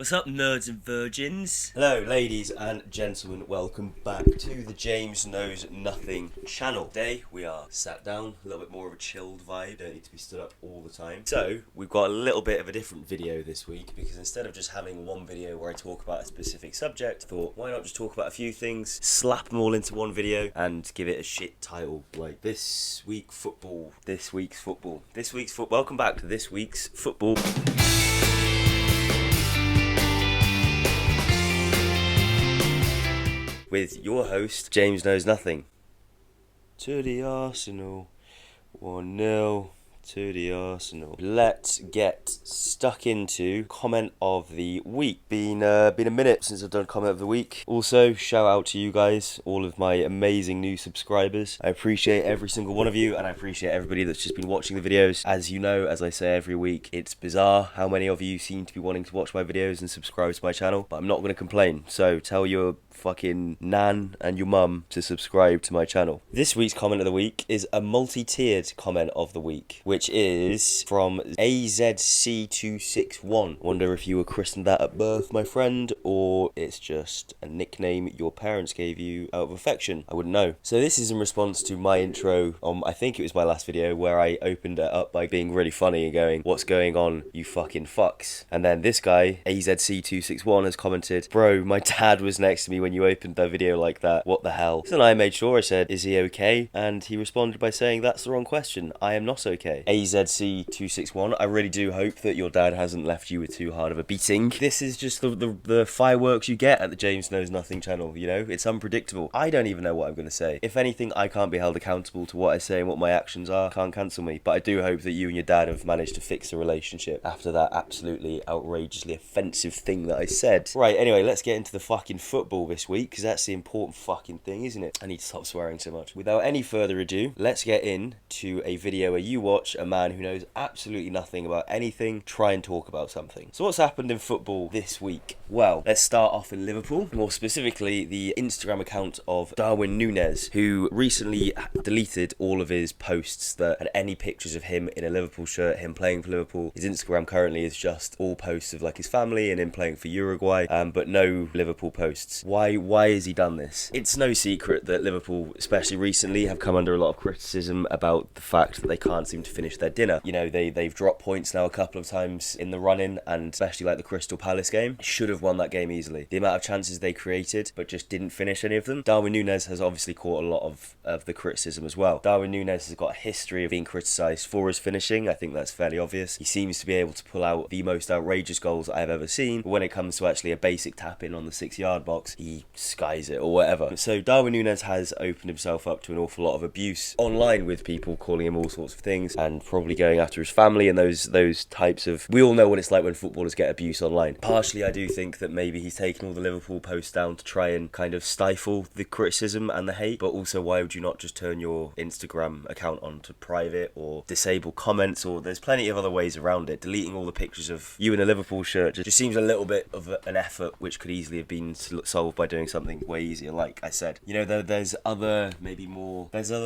What's up, nerds and virgins? Hello, ladies and gentlemen. Welcome back to the James Knows Nothing channel. Today we are sat down, a little bit more of a chilled vibe. Don't need to be stood up all the time. So we've got a little bit of a different video this week because instead of just having one video where I talk about a specific subject, I thought why not just talk about a few things, slap them all into one video, and give it a shit title like This Week Football. This week's football. This week's football. Welcome back to This Week's Football. With your host, James Knows Nothing. To the Arsenal, 1-0 to the Arsenal. Let's get stuck into comment of the week. Been a minute since I've done comment of the week. Also, shout out to you guys, all of my amazing new subscribers. I appreciate every single one of you, and I appreciate everybody that's just been watching the videos. As you know, as I say every week, it's bizarre how many of you seem to be wanting to watch my videos and subscribe to my channel, but I'm not going to complain. So tell your fucking nan and your mum to subscribe to my channel. This week's comment of the week is a multi-tiered comment of the week, which is from AZC261. Wonder if you were christened that at birth, my friend, or it's just a nickname your parents gave you out of affection. I wouldn't know. So this is in response to my intro on, I think it was my last video, where I opened it up by being really funny and going, "What's going on, you fucking fucks?" And then this guy, AZC261, has commented, "Bro, my dad was next to me when you opened that video like that. What the hell?" So then I made sure, I said, "Is he okay?" And he responded by saying, "That's the wrong question. I am not okay." AZC261, I really do hope that your dad hasn't left you with too hard of a beating. This is just the fireworks you get at the James Knows Nothing channel, you know? It's unpredictable. I don't even know what I'm going to say. If anything, I can't be held accountable to what I say and what my actions are. Can't cancel me. But I do hope that you and your dad have managed to fix the relationship after that absolutely outrageously offensive thing that I said. Right, anyway, let's get into the fucking football this week, because that's the important fucking thing, isn't it? I need to stop swearing so much. Without any further ado, let's get into a video where you watch a man who knows absolutely nothing about anything try and talk about something. So what's happened in football this week? Well, let's start off in Liverpool, more specifically the Instagram account of Darwin Nunez, who recently deleted all of his posts that had any pictures of him in a Liverpool shirt, him playing for Liverpool. His Instagram currently is just all posts of like his family and him playing for Uruguay, but no Liverpool posts. Why has he done this? It's no secret that Liverpool, especially recently, have come under a lot of criticism about the fact that they can't seem to finish their dinner. You know, they've dropped points now a couple of times in the run-in, and especially like the Crystal Palace game, should have won that game easily. The amount of chances they created, but just didn't finish any of them. Darwin Nunez has obviously caught a lot of the criticism as well. Darwin Nunez has got a history of being criticised for his finishing. I think that's fairly obvious. He seems to be able to pull out the most outrageous goals I've ever seen, but when it comes to actually a basic tap-in on the 6-yard box, he skies it or whatever. So Darwin Nunez has opened himself up to an awful lot of abuse online, with people calling him all sorts of things and probably going after his family and those types of... We all know what it's like when footballers get abuse online. Partially, I do think that maybe he's taken all the Liverpool posts down to try and kind of stifle the criticism and the hate, but also why would you not just turn your Instagram account on to private or disable comments, or there's plenty of other ways around it. Deleting all the pictures of you in a Liverpool shirt just seems a little bit of an effort which could easily have been solved by doing something way easier. Like I said, you know, there's other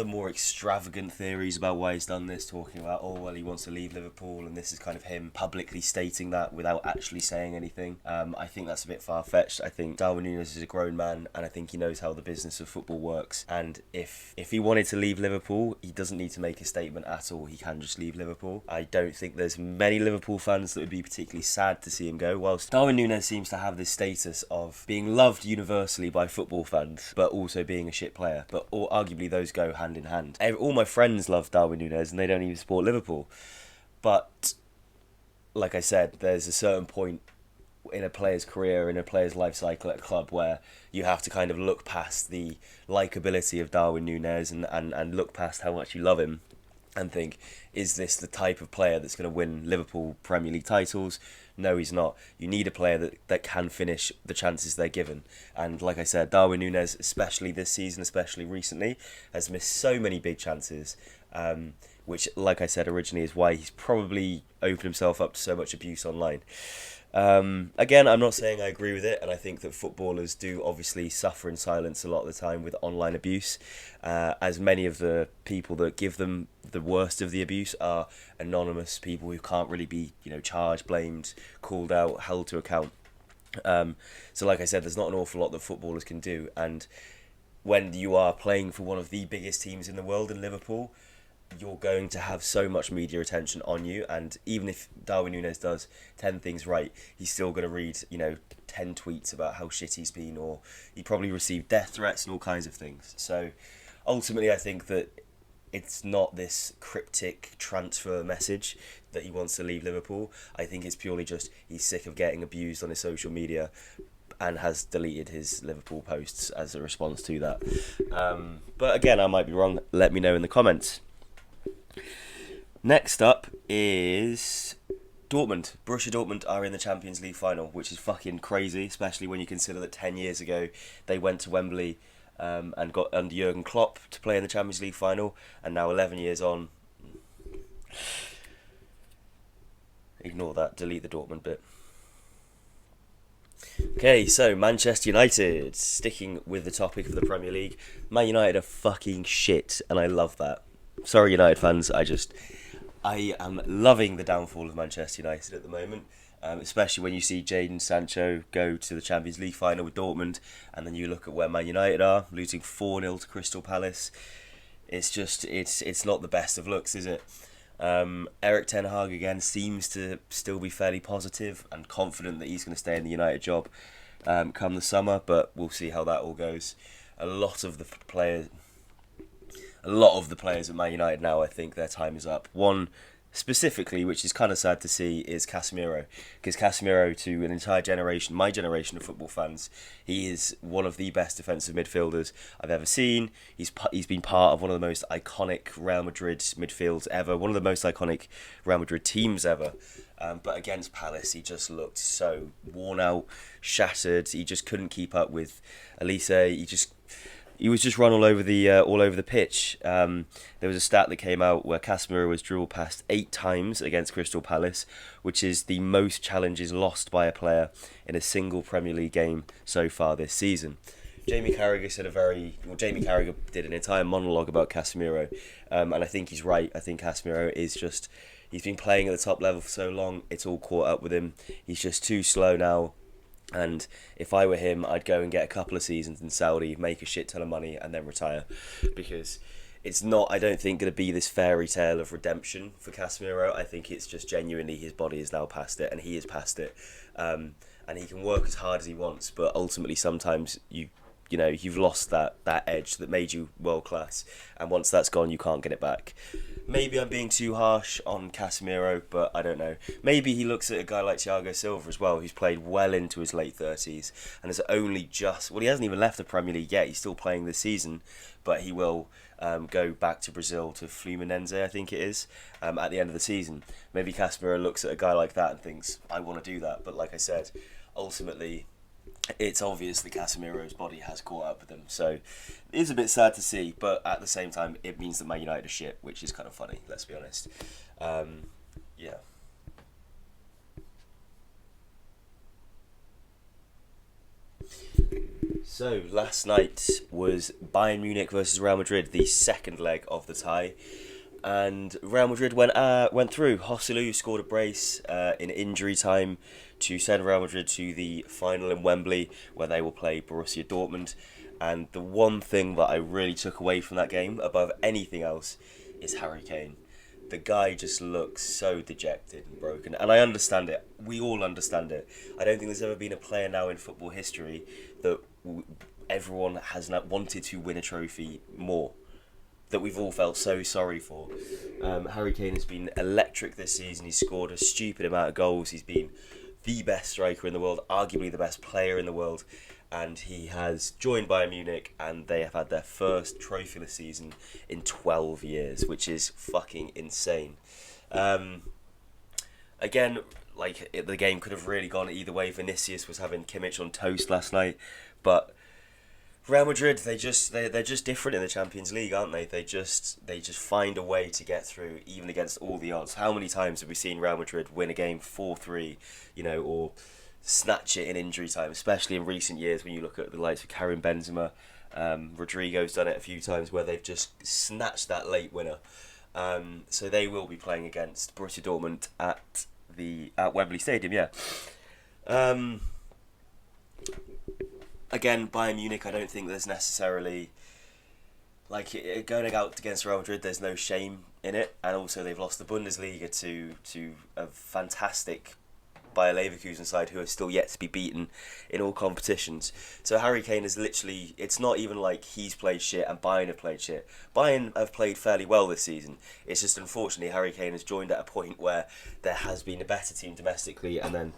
more extravagant theories about why he's done this, talking about, oh well, he wants to leave Liverpool, and this is kind of him publicly stating that without actually saying anything. I think that's a bit far-fetched. I think Darwin Nunez is a grown man, and I think he knows how the business of football works, and if he wanted to leave Liverpool, he doesn't need to make a statement at all. He can just leave Liverpool. I don't think there's many Liverpool fans that would be particularly sad to see him go, whilst Darwin Nunez seems to have this status of being loved universally by football fans, but also being a shit player. But arguably those go hand in hand. All my friends love Darwin Nunez, and they don't even support Liverpool. But like I said, there's a certain point in a player's career, in a player's life cycle at a club, where you have to kind of look past the likability of Darwin Nunez and look past how much you love him and think, is this the type of player that's going to win Liverpool Premier League titles? No, he's not. You need a player that can finish the chances they're given. And like I said, Darwin Nunez, especially this season, especially recently, has missed so many big chances, which, like I said originally, is why he's probably opened himself up to so much abuse online. Again, I'm not saying I agree with it, and I think that footballers do obviously suffer in silence a lot of the time with online abuse, as many of the people that give them the worst of the abuse are anonymous people who can't really be, charged, blamed, called out, held to account. So like I said, there's not an awful lot that footballers can do, and when you are playing for one of the biggest teams in the world in Liverpool, you're going to have so much media attention on you, and even if Darwin Nunez does 10 things right, he's still going to read, 10 tweets about how shit he's been, or he probably received death threats and all kinds of things. So ultimately I think that it's not this cryptic transfer message that he wants to leave Liverpool. I think it's purely just he's sick of getting abused on his social media and has deleted his Liverpool posts as a response to that. But again, I might be wrong. Let me know in the comments. Next up is Dortmund. Borussia Dortmund are in the Champions League final, which is fucking crazy, especially when you consider that 10 years ago they went to Wembley and got under Jurgen Klopp to play in the Champions League final, and now 11 years on, ignore that, delete the Dortmund bit. Okay, so Manchester United, sticking with the topic of the Premier League. Man United are fucking shit, and I love that. Sorry, United fans, I am loving the downfall of Manchester United at the moment, especially when you see Jadon Sancho go to the Champions League final with Dortmund, and then you look at where Man United are, losing 4-0 to Crystal Palace. It's not the best of looks, is it? Eric Ten Hag again seems to still be fairly positive and confident that he's going to stay in the United job come the summer, but we'll see how that all goes. A lot of the players at Man United now, I think their time is up. One specifically, which is kind of sad to see, is Casemiro. Because Casemiro, to an entire generation, my generation of football fans, he is one of the best defensive midfielders I've ever seen. He's been part of one of the most iconic Real Madrid midfields ever, one of the most iconic Real Madrid teams ever. But against Palace, he just looked so worn out, shattered. He just couldn't keep up with Elise. He was just run all over the pitch. There was a stat that came out where Casemiro was dribbled past 8 times against Crystal Palace, which is the most challenges lost by a player in a single Premier League game so far this season. Jamie Carragher did an entire monologue about Casemiro, and I think he's right. I think Casemiro is just, he's been playing at the top level for so long, it's all caught up with him. He's just too slow now. And if I were him, I'd go and get a couple of seasons in Saudi, make a shit ton of money, and then retire. Because it's not, I don't think, going to be this fairy tale of redemption for Casemiro. I think it's just genuinely his body is now past it, and he is past it. And he can work as hard as he wants, but ultimately sometimes you've lost that edge that made you world class, and once that's gone, you can't get it back. Maybe I'm being too harsh on Casemiro, but I don't know. Maybe he looks at a guy like Thiago Silva as well, who's played well into his late 30s and has only just, well, he hasn't even left the Premier League yet. He's still playing this season, but he will go back to Brazil, to Fluminense, I think it is, at the end of the season. Maybe Casemiro looks at a guy like that and thinks, I want to do that. But like I said, ultimately, it's obvious that Casemiro's body has caught up with him, so it is a bit sad to see, but at the same time it means that Man United are shit, which is kind of funny, let's be honest. Yeah. So last night was Bayern Munich versus Real Madrid, the second leg of the tie, and Real Madrid went through. Joselu scored a brace in injury time to send Real Madrid to the final in Wembley, where they will play Borussia Dortmund. And the one thing that I really took away from that game, above anything else, is Harry Kane. The guy just looks so dejected and broken, and I understand it. We all understand it. I don't think there's ever been a player now in football history that everyone has not wanted to win a trophy more, that we've all felt so sorry for. Harry Kane has been electric this season. He's scored a stupid amount of goals. He's been the best striker in the world, arguably the best player in the world, and he has joined Bayern Munich, and they have had their first trophyless season in 12 years, which is fucking insane. Again, the game could have really gone either way. Vinicius was having Kimmich on toast last night, but Real Madrid, they're just different in the Champions League, aren't they? They just find a way to get through, even against all the odds. How many times have we seen Real Madrid win a game 4-3, or snatch it in injury time, especially in recent years when you look at the likes of Karim Benzema. Rodrigo's done it a few times where they've just snatched that late winner. So they will be playing against Borussia Dortmund at Wembley Stadium, yeah. again, Bayern Munich, I don't think there's necessarily, like, going out against Real Madrid, there's no shame in it, and also they've lost the Bundesliga to a fantastic Bayer Leverkusen side who are still yet to be beaten in all competitions. So Harry Kane is literally, it's not even like he's played shit and Bayern have played shit. Bayern have played fairly well this season. It's just unfortunately Harry Kane has joined at a point where there has been a better team domestically, and then,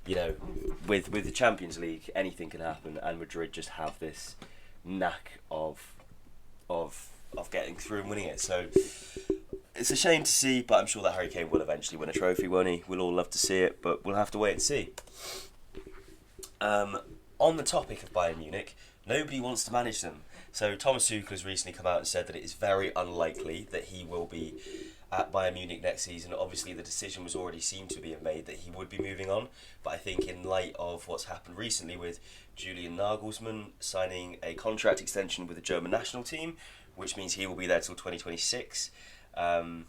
you know, with the Champions League, anything can happen, and Madrid just have this knack of getting through and winning it. So it's a shame to see, but I'm sure that Harry Kane will eventually win a trophy, won't he? We'll all love to see it, but we'll have to wait and see. On the topic of Bayern Munich, nobody wants to manage them. So Thomas Tuchel has recently come out and said that it is very unlikely that he will be at Bayern Munich next season. Obviously, the decision was already seemed to be made that he would be moving on, but I think in light of what's happened recently with Julian Nagelsmann signing a contract extension with the German national team, which means he will be there till 2026. Ralf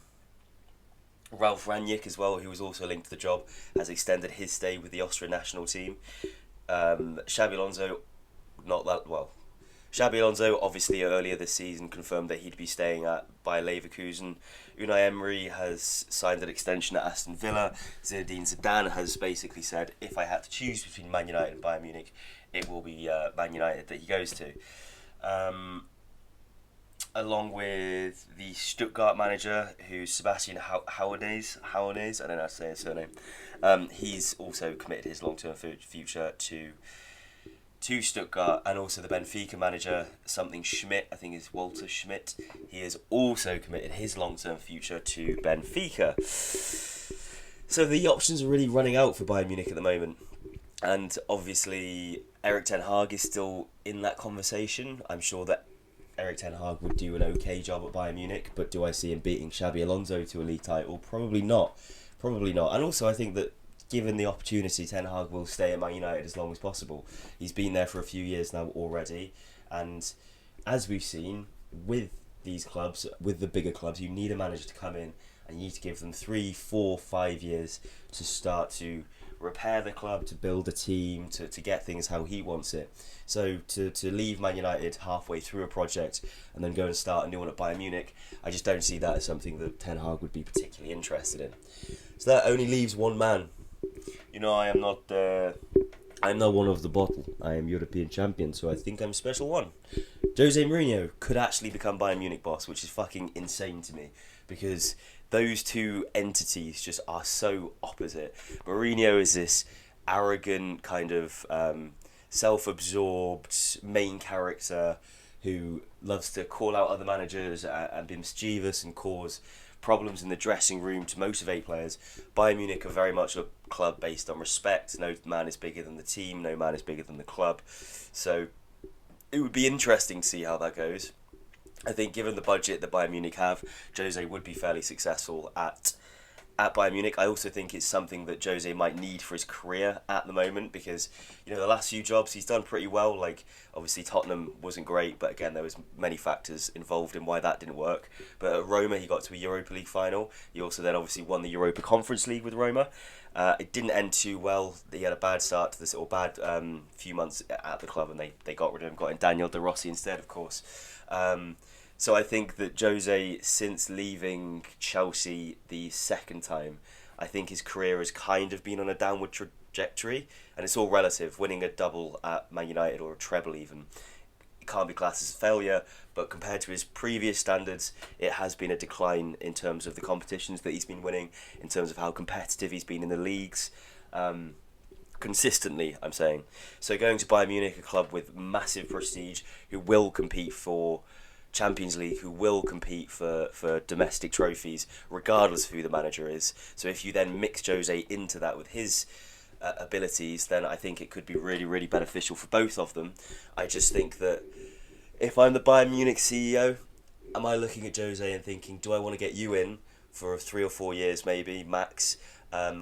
Rangnick as well, who was also linked to the job, has extended his stay with the Austrian national team. Xabi Alonso, Xabi Alonso obviously earlier this season confirmed that he'd be staying at Bayer Leverkusen. Unai Emery has signed an extension at Aston Villa. Zinedine Zidane has basically said, if I had to choose between Man United and Bayern Munich, it will be Man United that he goes to. Along with the Stuttgart manager, who's Sebastian Hoeneß, I don't know how to say his surname. He's also committed his long-term future to Stuttgart, and also the Benfica manager, something Schmidt, I think is Walter Schmidt. He has also committed his long-term future to Benfica. So the options are really running out for Bayern Munich at the moment. And obviously, Erik ten Hag is still in that conversation. I'm sure that Erik ten Hag would do an okay job at Bayern Munich, but do I see him beating Xabi Alonso to a league title? Probably not. And also I think that given the opportunity, ten Hag will stay at Man United as long as possible. He's been there for a few years now already, and as we've seen with these clubs, with the bigger clubs, you need a manager to come in and you need to give them 3, 4, 5 years to start to repair the club, to build a team, to get things how he wants it. So to leave Man United halfway through a project and then go and start a new one at Bayern Munich, I just don't see that as something that Ten Hag would be particularly interested in. So that only leaves one man. You know, I'm not one of the bottle. I am European champion, so I think I'm a special one. Jose Mourinho could actually become Bayern Munich boss, which is fucking insane to me, because those two entities just are so opposite. Mourinho is this arrogant, kind of self-absorbed main character who loves to call out other managers and be mischievous and cause problems in the dressing room to motivate players. Bayern Munich are very much a club based on respect. No man is bigger than the team, no man is bigger than the club. So it would be interesting to see how that goes. I think given the budget that Bayern Munich have, Jose would be fairly successful at Bayern Munich. I also think it's something that Jose might need for his career at the moment, because, you know, the last few jobs he's done pretty well. Like, obviously Tottenham wasn't great, but again, there was many factors involved in why that didn't work. But at Roma, he got to a Europa League final. He also then obviously won the Europa Conference League with Roma. It didn't end too well. He had a bad start to this, or bad few months at the club, and they got rid of him, got in Daniel De Rossi instead, of course. So I think that Jose, since leaving Chelsea the second time, I think his career has kind of been on a downward trajectory, and it's all relative. Winning a double at Man United, or a treble even, it can't be classed as a failure, but compared to his previous standards, it has been a decline in terms of the competitions that he's been winning, in terms of how competitive he's been in the leagues. Consistently, I'm saying. So going to Bayern Munich, a club with massive prestige, who will compete for Champions League, who will compete for domestic trophies regardless of who the manager is. So if you then mix Jose into that with his abilities, then I think it could be really, really beneficial for both of them. I just think that if I'm the Bayern Munich CEO, am I looking at Jose and thinking, do I want to get you in for 3 or 4 years maybe, max,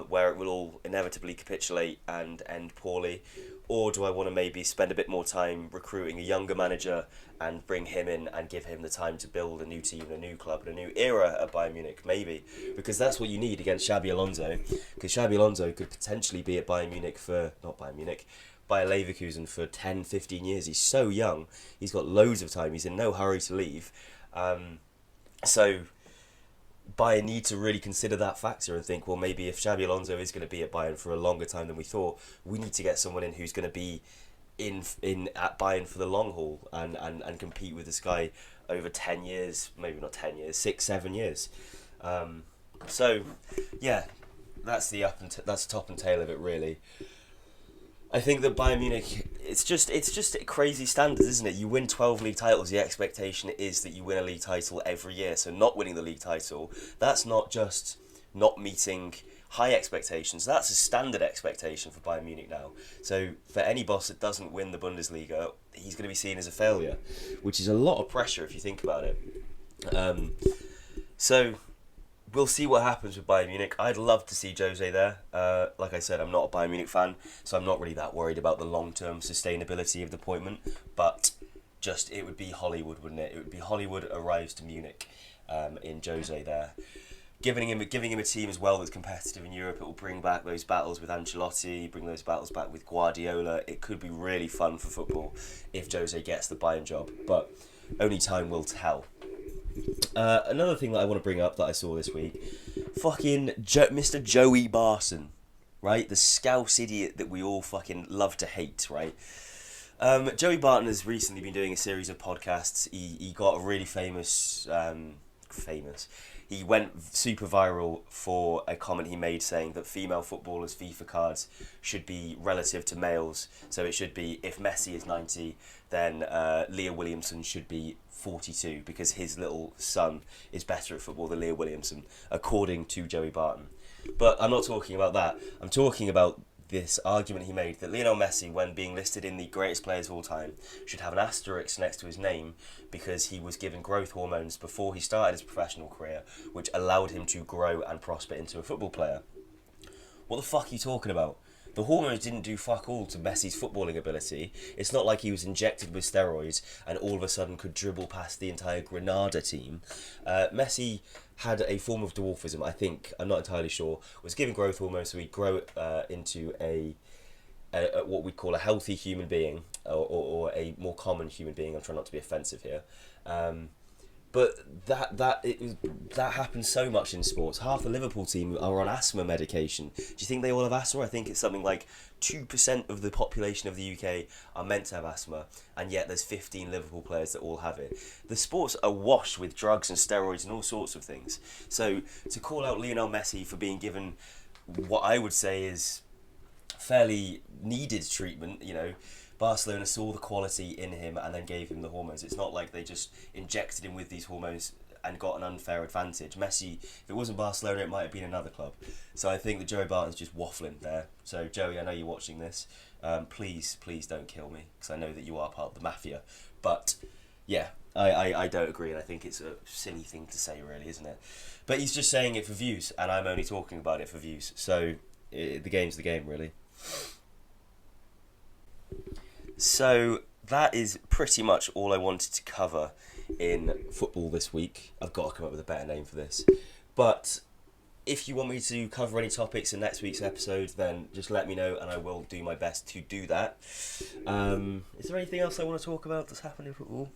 where it will all inevitably capitulate and end poorly? Or do I want to maybe spend a bit more time recruiting a younger manager and bring him in and give him the time to build a new team, a new club, and a new era at Bayern Munich, maybe? Because that's what you need against Xabi Alonso. Because Xabi Alonso could potentially be at Bayern Munich Bayer Leverkusen for 10, 15 years. He's so young. He's got loads of time. He's in no hurry to leave. So Bayern need to really consider that factor and think, well, maybe if Xabi Alonso is going to be at Bayern for a longer time than we thought, we need to get someone in who's going to be in at Bayern for the long haul and compete with this guy over 10 years, maybe not 10 years, 6, 7 years. So, yeah, that's the that's the top and tail of it, really. I think that Bayern Munich, it's just crazy standards, isn't it? You win 12 league titles, the expectation is that you win a league title every year. So not winning the league title, that's not just not meeting high expectations. That's a standard expectation for Bayern Munich now. So for any boss that doesn't win the Bundesliga, he's going to be seen as a failure, which is a lot of pressure if you think about it. So we'll see what happens with Bayern Munich. I'd love to see Jose there. Like I said, I'm not a Bayern Munich fan, so I'm not really that worried about the long-term sustainability of the appointment. But just, it would be Hollywood, wouldn't it? It would be Hollywood arrives to Munich in Jose there. Giving him a team as well that's competitive in Europe, it will bring back those battles with Ancelotti, bring those battles back with Guardiola. It could be really fun for football if Jose gets the Bayern job, but only time will tell. Another thing that I want to bring up that I saw this week, fucking Mr. Joey Barton, right? The Scouse idiot that we all fucking love to hate, right? Joey Barton has recently been doing a series of podcasts. He got a really famous. He went super viral for a comment he made saying that female footballers' FIFA cards should be relative to males. So it should be, if Messi is 90, then Leah Williamson should be 42 because his little son is better at football than Leah Williamson, according to Joey Barton. But I'm not talking about that. I'm talking about this argument he made that Lionel Messi, when being listed in the greatest players of all time, should have an asterisk next to his name because he was given growth hormones before he started his professional career, which allowed him to grow and prosper into a football player. What the fuck are you talking about? The hormones didn't do fuck all to Messi's footballing ability. It's not like he was injected with steroids and all of a sudden could dribble past the entire Granada team. Messi had a form of dwarfism, I think, I'm not entirely sure, was given growth hormones so he'd grow into a what we'd call a healthy human being, or a more common human being. I'm trying not to be offensive here. But that happens so much in sports. Half the Liverpool team are on asthma medication. Do you think they all have asthma? I think it's something like 2% of the population of the UK are meant to have asthma, and yet there's 15 Liverpool players that all have it. The sports are washed with drugs and steroids and all sorts of things. So to call out Lionel Messi for being given what I would say is fairly needed treatment, you know, Barcelona saw the quality in him and then gave him the hormones. It's not like they just injected him with these hormones and got an unfair advantage. Messi, if it wasn't Barcelona, it might have been another club. So I think that Joey Barton's just waffling there. So Joey, I know you're watching this. Please don't kill me, because I know that you are part of the mafia. But yeah, I don't agree, and I think it's a silly thing to say, really, isn't it? But he's just saying it for views, and I'm only talking about it for views. So the game's the game, really. So that is pretty much all I wanted to cover in football this week. I've got to come up with a better name for this. But if you want me to cover any topics in next week's episode, then just let me know and I will do my best to do that. Is there anything else I want to talk about that's happened in football?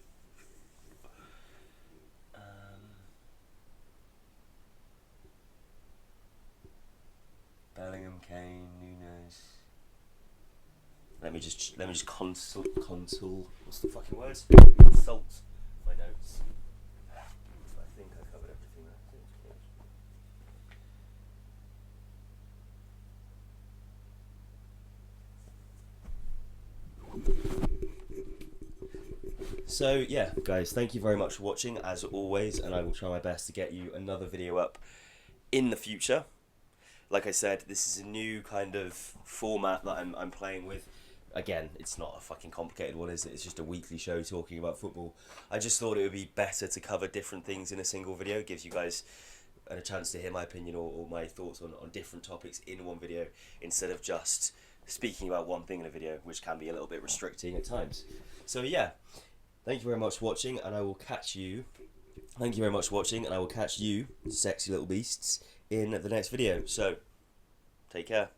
Bellingham, Kane, Nunez. Let me just consult. What's the fucking word? Consult my notes. I think I covered everything there. So yeah, guys, thank you very much for watching as always, and I will try my best to get you another video up in the future. Like I said, this is a new kind of format that I'm playing with. Again, it's not a fucking complicated one, is it? It's just a weekly show talking about football. I just thought it would be better to cover different things in a single video. It gives you guys a chance to hear my opinion or my thoughts on different topics in one video, instead of just speaking about one thing in a video, which can be a little bit restricting at times. So yeah, thank you very much for watching, and I will catch you. Thank you very much for watching, and I will catch you, sexy little beasts, in the next video. So, take care.